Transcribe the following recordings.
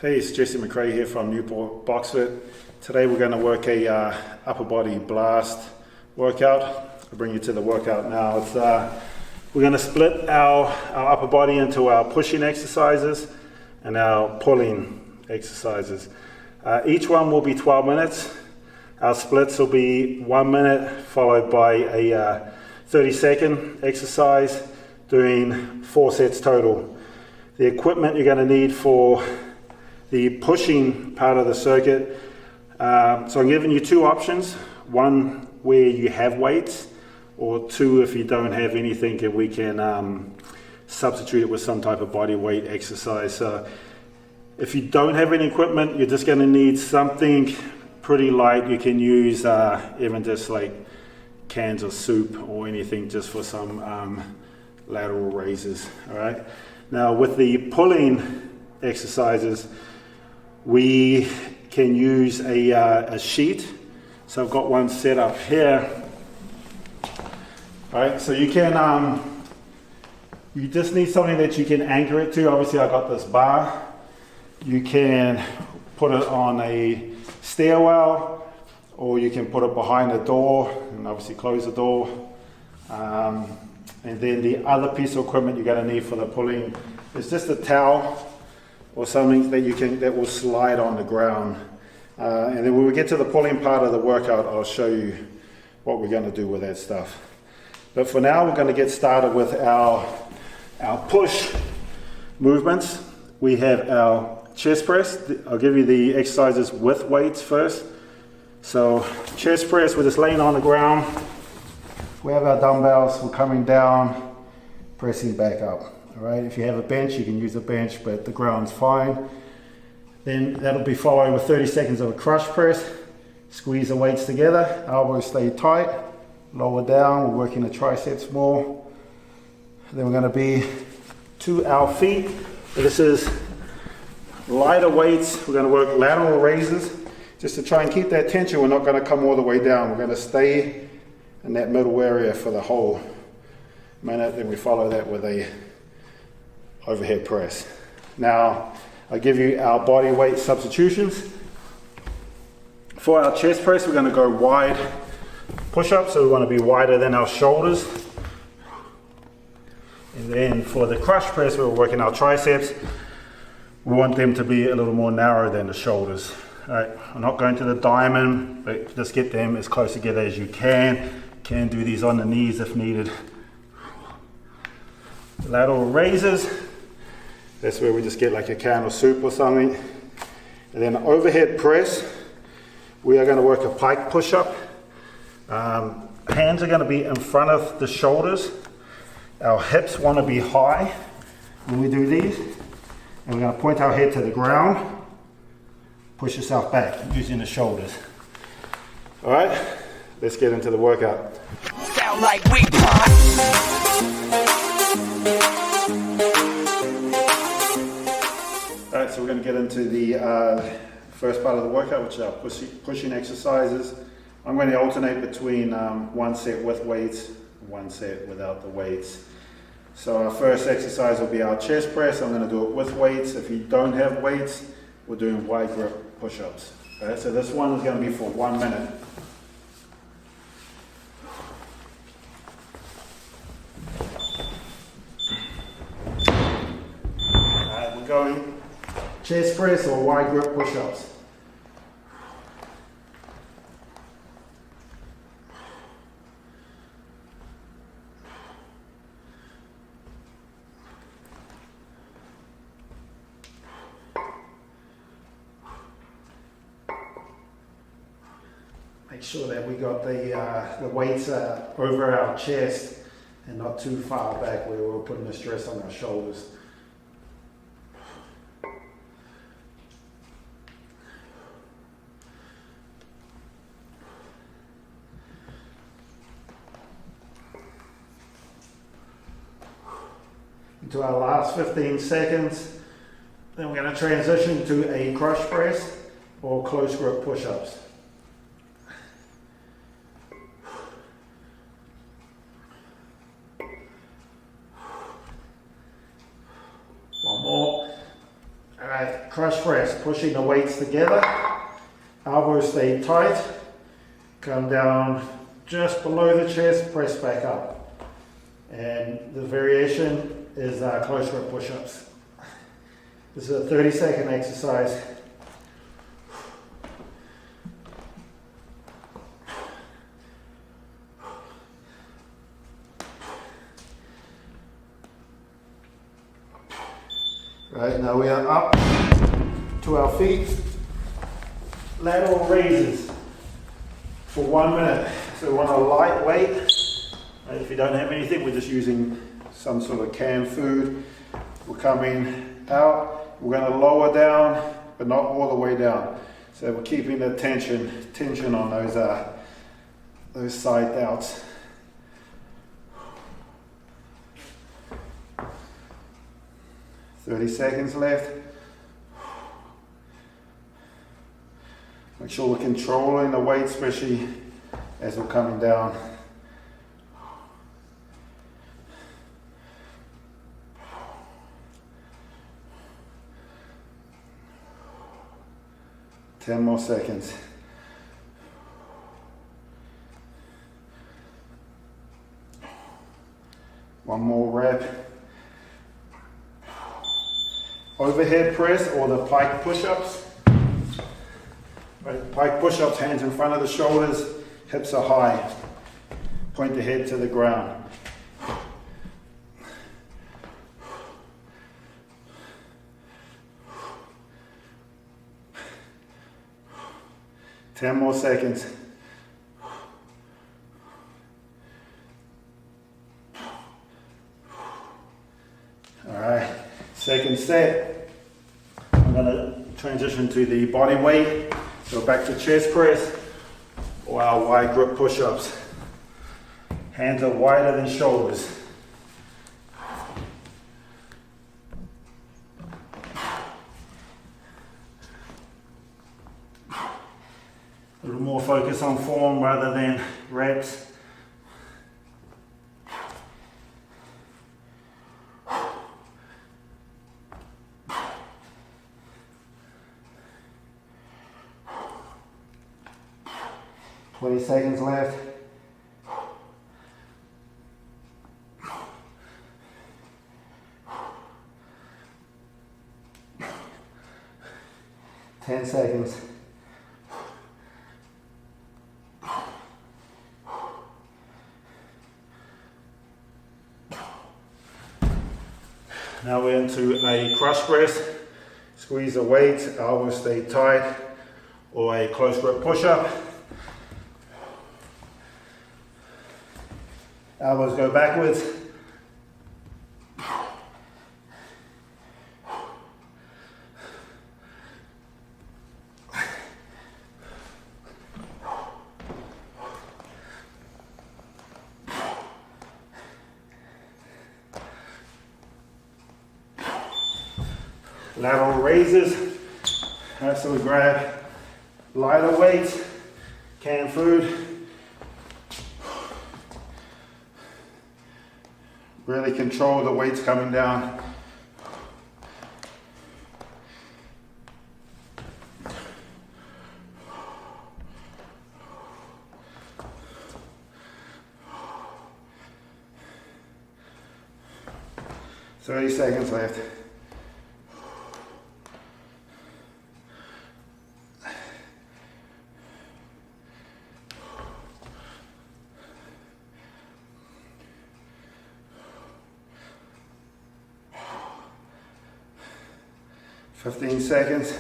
Hey, it's Jesse Macrae here from Newport Boxfit. Today we're going to work a upper body blast workout. I'll bring you to the workout now. We're going to split our upper body into our pushing exercises and our pulling exercises. Each one will be 12 minutes. Our splits will be 1 minute followed by a 30-second exercise, doing 4 sets total. The equipment you're going to need for the pushing part of the circuit. So I'm giving you 2 options. One where you have weights, or 2 if you don't have anything and we can substitute it with some type of body weight exercise. So if you don't have any equipment, you're just going to need something pretty light. You can use even just like cans of soup or anything just for some lateral raises. All right. Now with the pulling exercises, we can use a sheet. So I've got one set up here. All right, so you can, you just need something that you can anchor it to. Obviously I got this bar. You can put it on a stairwell, or you can put it behind the door and obviously close the door. And then the other piece of equipment you're gonna need for the pulling is just a towel or something that will slide on the ground. And then when we get to the pulling part of the workout, I'll show you what we're going to do with that stuff. But for now, we're going to get started with our push movements. We have our chest press. I'll give you the exercises with weights first. So chest press, we're just laying on the ground. We have our dumbbells, we're coming down, pressing back up. All right, if you have a bench, you can use a bench, but the ground's fine. Then that'll be followed with 30 seconds of a crush press. Squeeze the weights together, elbows stay tight, lower down, we're working the triceps more. Then we're gonna be to our feet. This is lighter weights. We're gonna work lateral raises. Just to try and keep that tension, we're not gonna come all the way down. We're gonna stay in that middle area for the whole minute. Then we follow that with a overhead press. Now, I'll give you our body weight substitutions. For our chest press, we're going to go wide push-up, so we want to be wider than our shoulders. And then for the crush press, we're working our triceps. We want them to be a little more narrow than the shoulders. All right, I'm not going to the diamond, but just get them as close together as you can. You can do these on the knees if needed. Lateral raises. That's where we just get like a can of soup or something. And then overhead press, we are going to work a pike push-up. Hands are going to be in front of the shoulders. Our hips want to be high when we do these. And we're going to point our head to the ground. Push yourself back using the shoulders. All right, let's get into the workout. Sound like we Alright, so we're going to get into the first part of the workout, which are pushing exercises. I'm going to alternate between 1 set with weights, 1 set without the weights. So our first exercise will be our chest press. I'm going to do it with weights. If you don't have weights, we're doing wide grip push-ups. Okay, so this one is going to be for 1 minute. Alright, we're going chest press or wide grip push-ups. Make sure that we got the weights over our chest and not too far back where we're putting the stress on our shoulders. Into our last 15 seconds, then we're going to transition to a crush press or close grip push-ups. One more. All right, crush press. press, pushing the weights together. Elbows stay tight. Come down just below the chest, press back up. And the variation is close grip push-ups. This is a 30-second exercise. Right, now we are up to our feet. Lateral raises for 1 minute. So we want a light weight. If you don't have anything, we're just using some sort of canned food. We're coming out. We're going to lower down, but not all the way down. So we're keeping the tension on those side delts. Seconds left. Make sure we're controlling the weight, especially as we're coming down. Ten more seconds. One more rep. Overhead press or the pike push-ups. Right, pike push-ups, hands in front of the shoulders, hips are high. Point the head to the ground. Ten more seconds. All right, second set. I'm going to transition to the body weight. So back to chest press or our wide grip push-ups. Hands are wider than shoulders. A little more focus on form rather than reps. Seconds left. Ten seconds. Now we're into a crush press. Squeeze the weights, elbows stay tight, or a close grip push-up. Elbows go backwards. Lateral raises. So we grab lighter weights, canned food. Really control the weights coming down. Thirty seconds left. Fifteen seconds.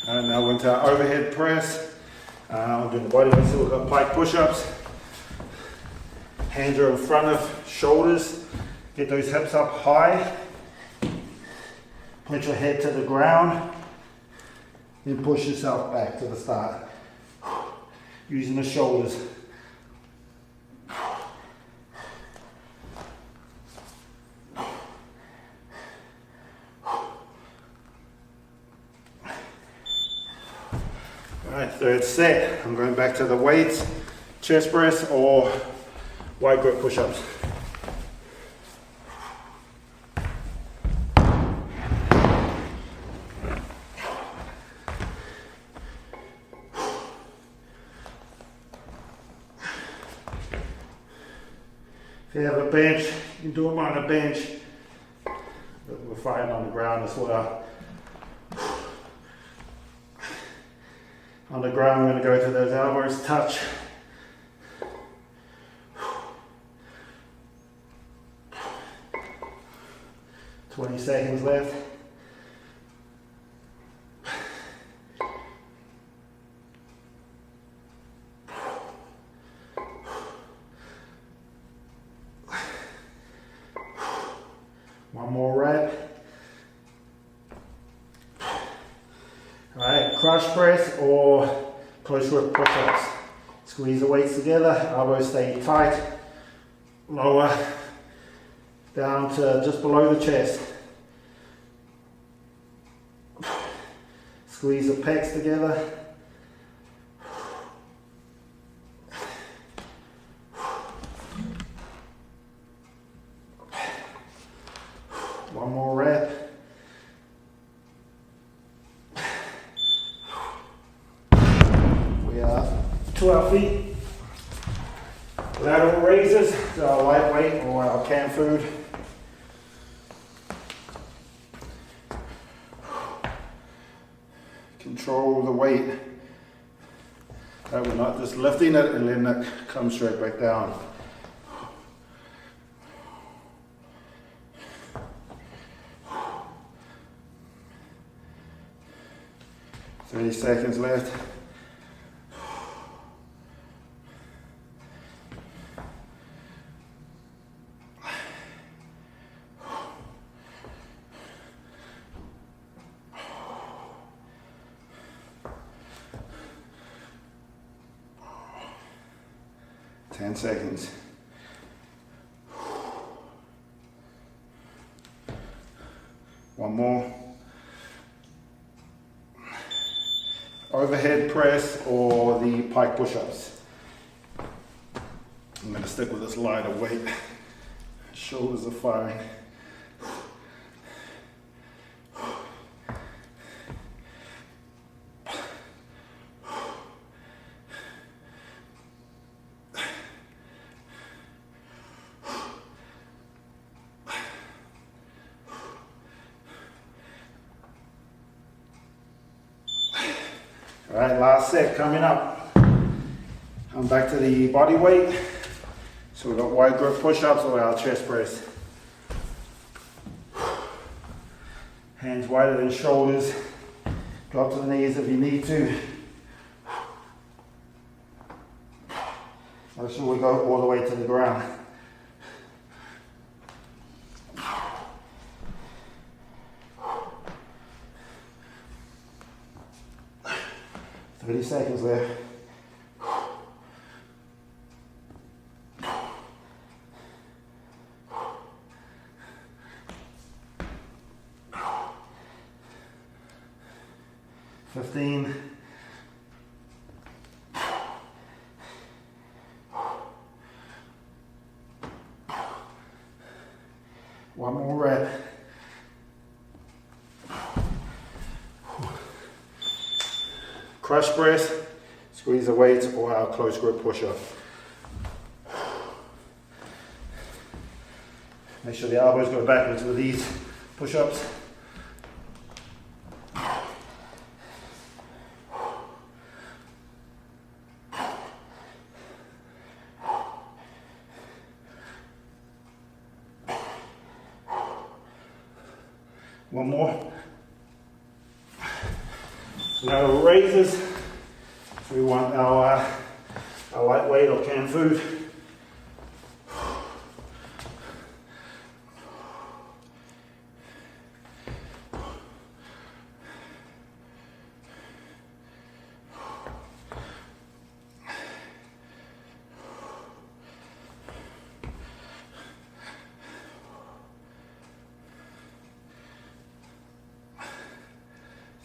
And now we're into our overhead press. We're doing the body weight, so we've got pike push-ups. Hands are in front of shoulders. Get those hips up high. Point your head to the ground. Then push yourself back to the start. Using the shoulders. Alright, third set. I'm I'm going back to the weights, chest press or wide grip push-ups. If you have a bench, you can do them on a bench, but we're fighting on the ground as well. On the ground, we're going to go to those elbows, touch. "20 seconds left. One more rep. Alright, crush press or close grip push-ups. Squeeze the weights together, elbows stay tight, lower, down to just below the chest. Squeeze the pecs together. One more rep. We are to our feet. Lateral raises to our lightweight or our canned food. Control the weight. That we're not just lifting it and letting it come straight back down. Thirty seconds left. Ten seconds. One more. Overhead press or the pike push-ups. I'm going to stick with this lighter weight. Shoulders are firing. Alright, last set coming up. I'm back to the body weight. So we've got wide grip push-ups or our chest press. Hands wider than shoulders. Drop to the knees if you need to. Make sure we go all the way to the ground. Thirty seconds left. Fifteen. One more rep. Crush press, squeeze the weights or our close grip push-up. Make sure the elbows go backwards with these push-ups. One more. Lateral raises. So we want our lightweight or canned food.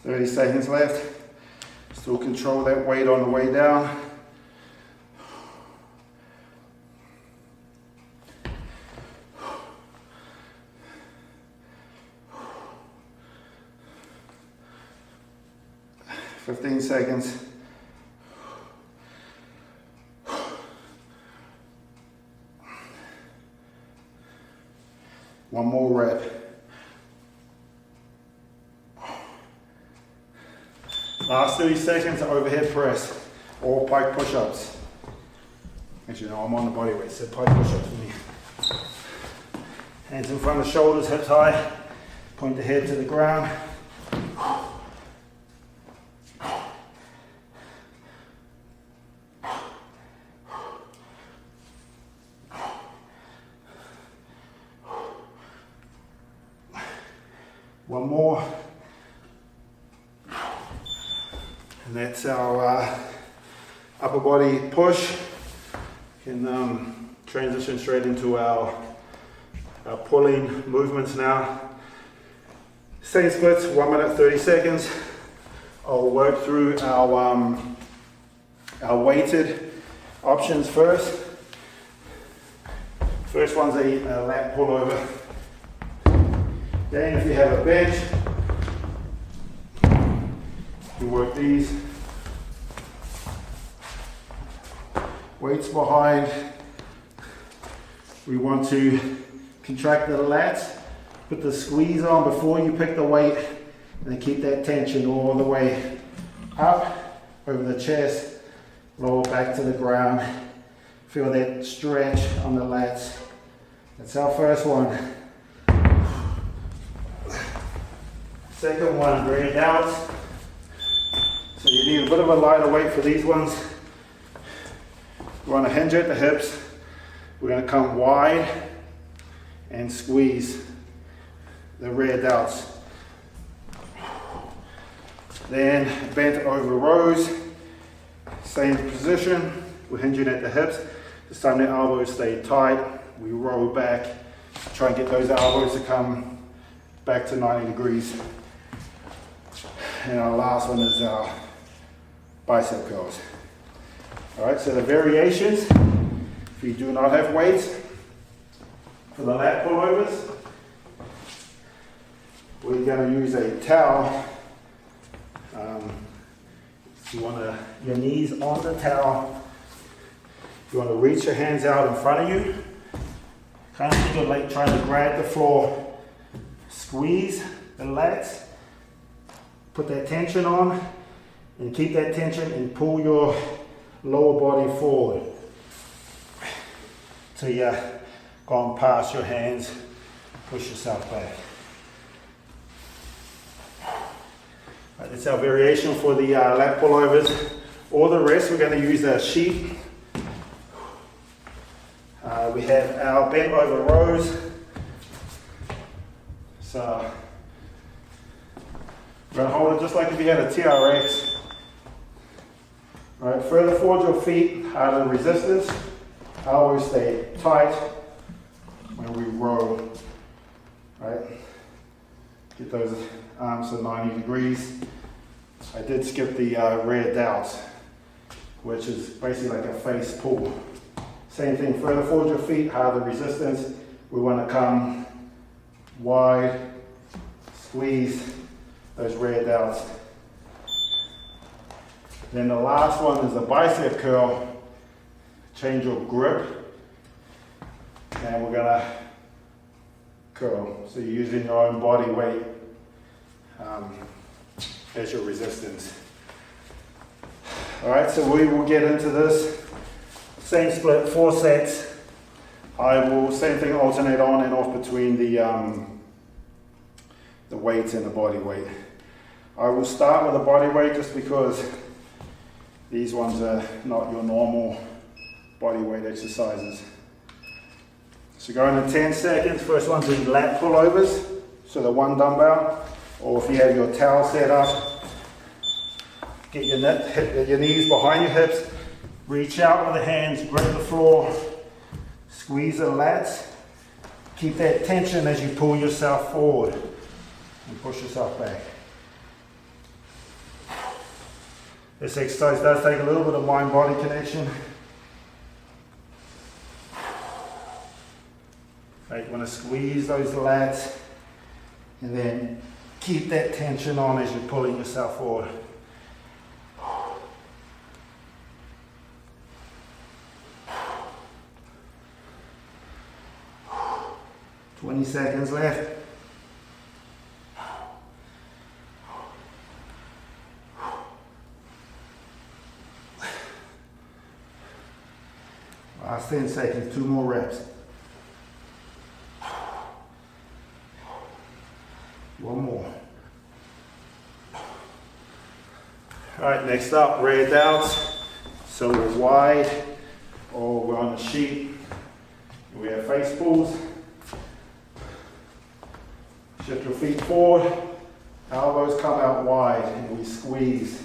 Thirty seconds left. Still control that weight on the way down. "15 seconds. One more rep. Last 30 seconds, overhead press or pike push-ups. Actually, no, I'm on the body weight, so pike push-ups for me. Hands in front of the shoulders, hips high. Point the head to the ground. One more. And that's our upper body push. Can transition straight into our pulling movements now. Same splits, 1 minute 30 seconds. I'll work through our weighted options first. First one's a lat pullover. Then if you have a bench, you work these. Weights behind. We want to contract the lats, put the squeeze on before you pick the weight, and then keep that tension all the way up over the chest, lower back to the ground. Feel that stretch on the lats. That's our first one. Second one, rear delts. So you need a bit of a lighter weight for these ones. We want to hinge at the hips. We're going to come wide and squeeze the rear delts. Then bent over rows. Same position. We're hinging at the hips. This time the elbows stay tight. We roll back. Try and get those elbows to come back to 90 degrees. And our last one is our bicep curls. Alright, so the variations, if you do not have weights, for the lat pullovers, we're going to use a towel. You want your knees on the towel. You want to reach your hands out in front of you. Kind of think of like trying to grab the floor. Squeeze the lats. Put that tension on and keep that tension and pull your lower body forward till you gone past your hands. Push yourself back. Right, that's our variation for the lat pullovers. All the rest we're going to use a sheet. We have our bent over rows. So we're going to hold it just like if you had a TRX. All right, further forward your feet, harder resistance. Elbows stay tight when we roll. Right? Get those arms to 90 degrees. I did skip the rear delts, which is basically like a face pull. Same thing, further forward your feet, harder resistance. We want to come wide, squeeze those rear delts. Then the last one is a bicep curl. Change your grip, and we're gonna curl. So you're using your own body weight as your resistance. All right, so we will get into this. Same split, 4 sets. I will, same thing, alternate on and off between the weights and the body weight. I will start with the body weight just because these ones are not your normal body weight exercises. So going in 10 seconds, first one's the lat pullovers, so the 1 dumbbell, or if you have your towel set up, get your knees behind your hips, reach out with the hands, grip the floor, squeeze the lats, keep that tension as you pull yourself forward and push yourself back. This exercise does take a little bit of mind-body connection. Right, you want to squeeze those lats and then keep that tension on as you're pulling yourself forward. 20 seconds left. Last 10 seconds, 2 more reps. 1 more. All right, next up, rear delts. So we're wide or we're on the sheet. We have face pulls. Shift your feet forward, elbows come out wide, and we squeeze.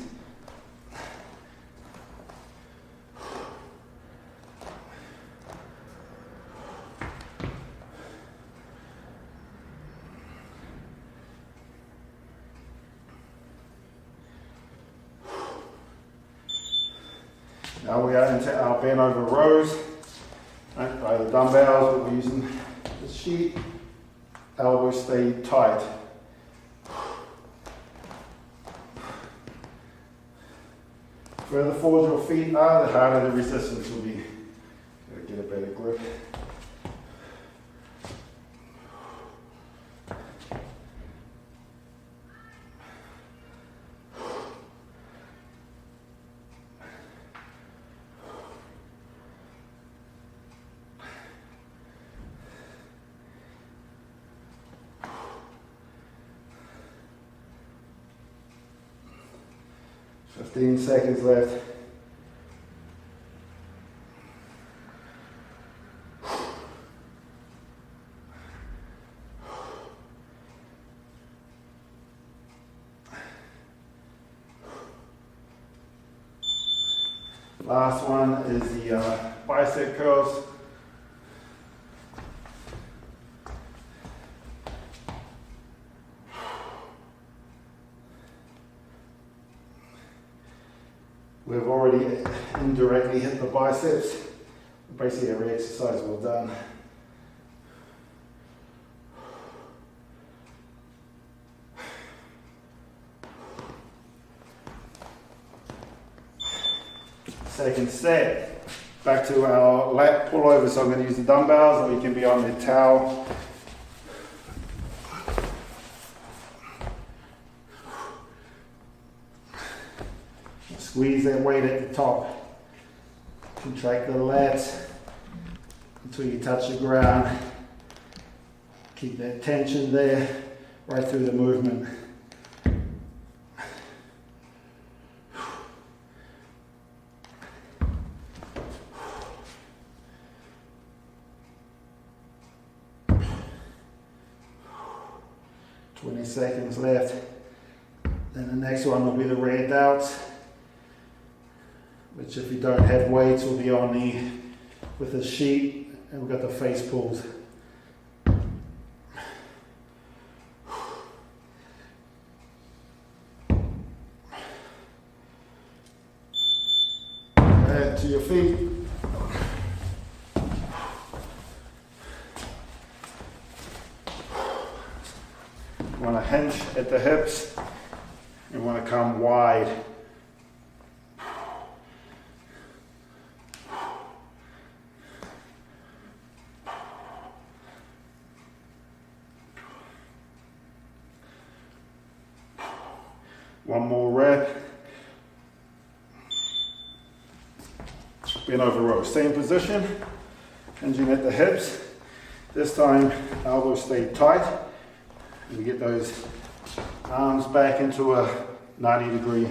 Now we are into our bend over rows. Right, by the dumbbells, we're using the sheet. Elbows stay tight. Further forward your feet are, the harder the resistance will be. Gotta get a better grip. Fifteen seconds left. Last one is the bicep curls. We've already indirectly hit the biceps. Basically every exercise we've done. Second set, back to our lat pullover. So I'm going to use the dumbbells, or you can be on the towel. Squeeze that weight at the top. Contract the lats until you touch the ground. Keep that tension there right through the movement. Seconds left. Then the next one will be the rear delts, which if you don't have weights will be on the with the sheet, and we've got the face pulls. Add to your feet. You want to hinge at the hips. You want to come wide. One more rep. Bend over row. Same position. Hinging at the hips. This time elbows stay tight. We get those arms back into a 90-degree.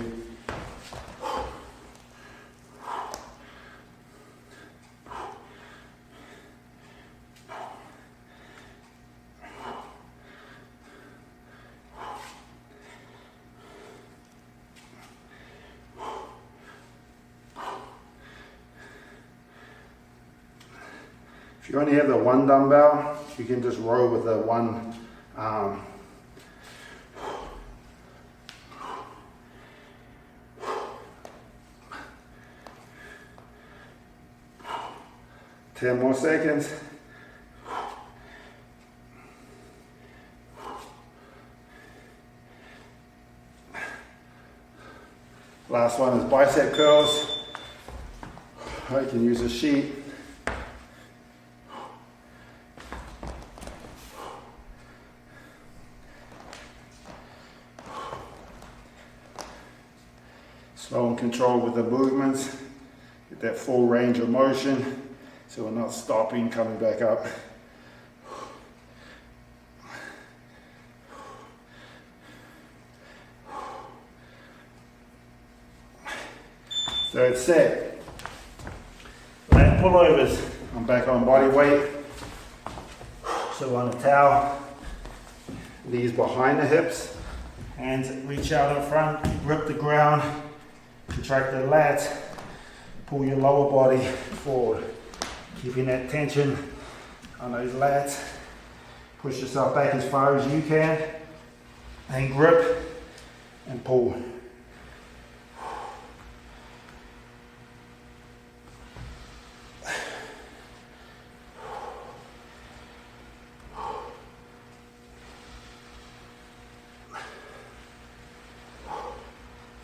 If you only have the one dumbbell, you can just row with the one arm. 10 more seconds. Last one is bicep curls. You can use a sheet. Slow and control with the movements. Get that full range of motion so we're not stopping, coming back up. Third set. Lat pullovers. I'm back on body weight. So on a towel, knees behind the hips, hands reach out in front, grip the ground, contract the lats, pull your lower body forward, keeping that tension on those lats. Push yourself back as far as you can, and grip and pull.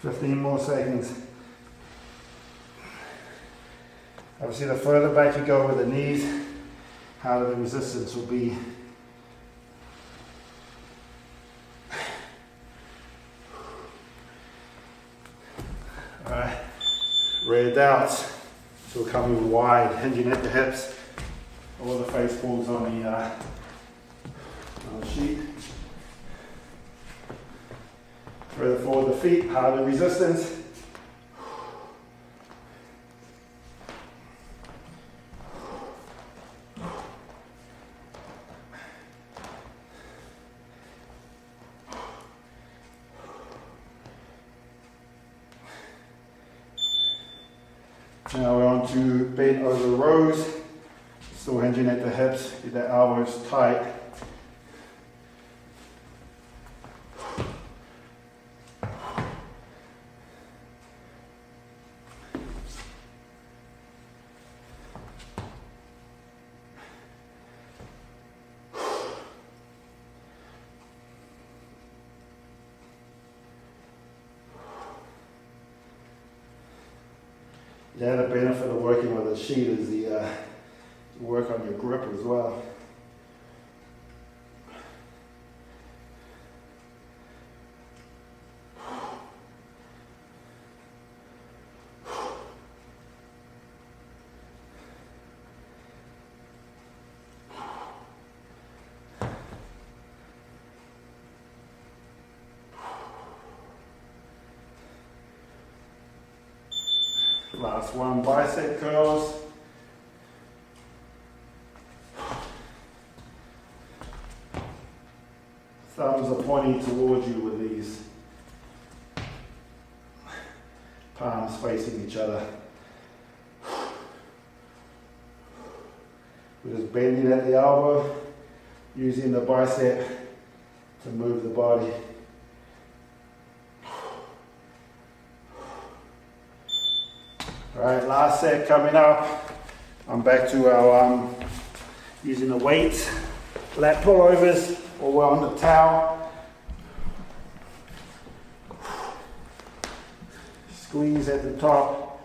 Fifteen more seconds. Obviously, the further back you go with the knees, harder the resistance will be. Alright, rear delts. So we're coming wide, hinging at the hips. All the face pulls on the sheet. Further forward the feet, harder resistance. Now we're on to bent over rows. Still hinging at the hips, get the elbows tight. Yeah, the benefit of working with a sheet is the work on your grip as well. Last one, bicep curls. Thumbs are pointing towards you with these. Palms facing each other. We're just bending at the elbow, using the bicep to move the body. Alright, last set coming up. I'm back to our using the weights, lat pullovers, or we're on the towel. Squeeze at the top,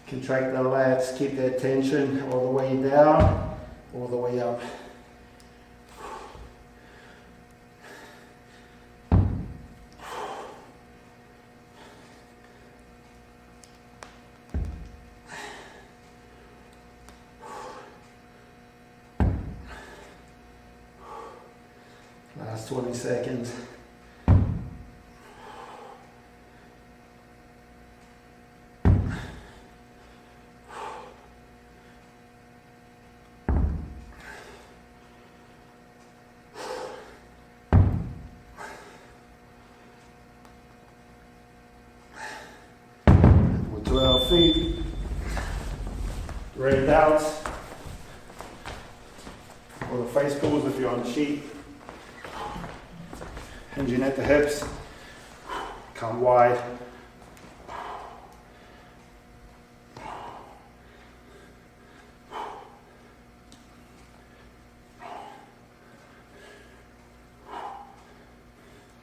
contract the lats, keep that tension all the way down, all the way up. Last 20 seconds. We're to our feet. Rear delts. Or the face pulls if you're on the sheet. Hinging at the hips, come wide.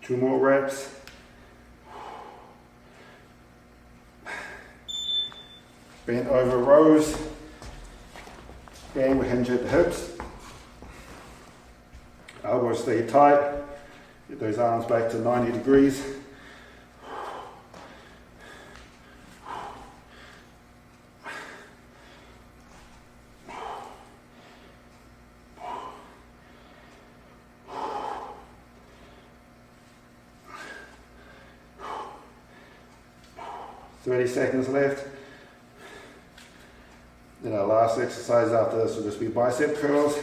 2 more reps. Bent over rows. Again, we hinge at the hips. Elbows stay tight. Get those arms back to 90 degrees. "30 seconds left." Then our last exercise after this will just be bicep curls,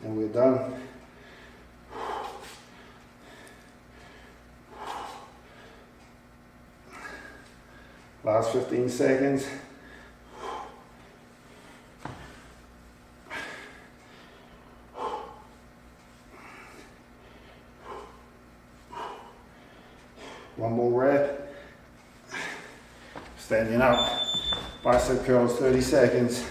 and we're done. Last 15 seconds. One more rep. Standing up. Bicep curls, 30 seconds.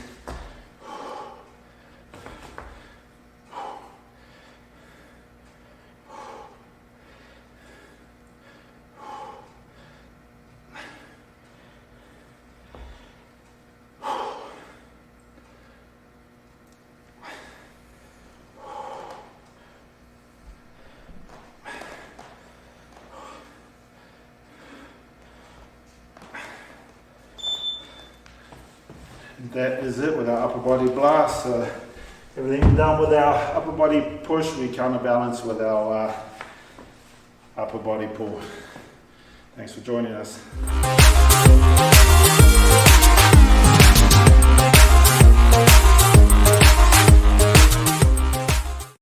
That is it with our upper body blast. So everything done with our upper body push, we counterbalance with our upper body pull. Thanks for joining us.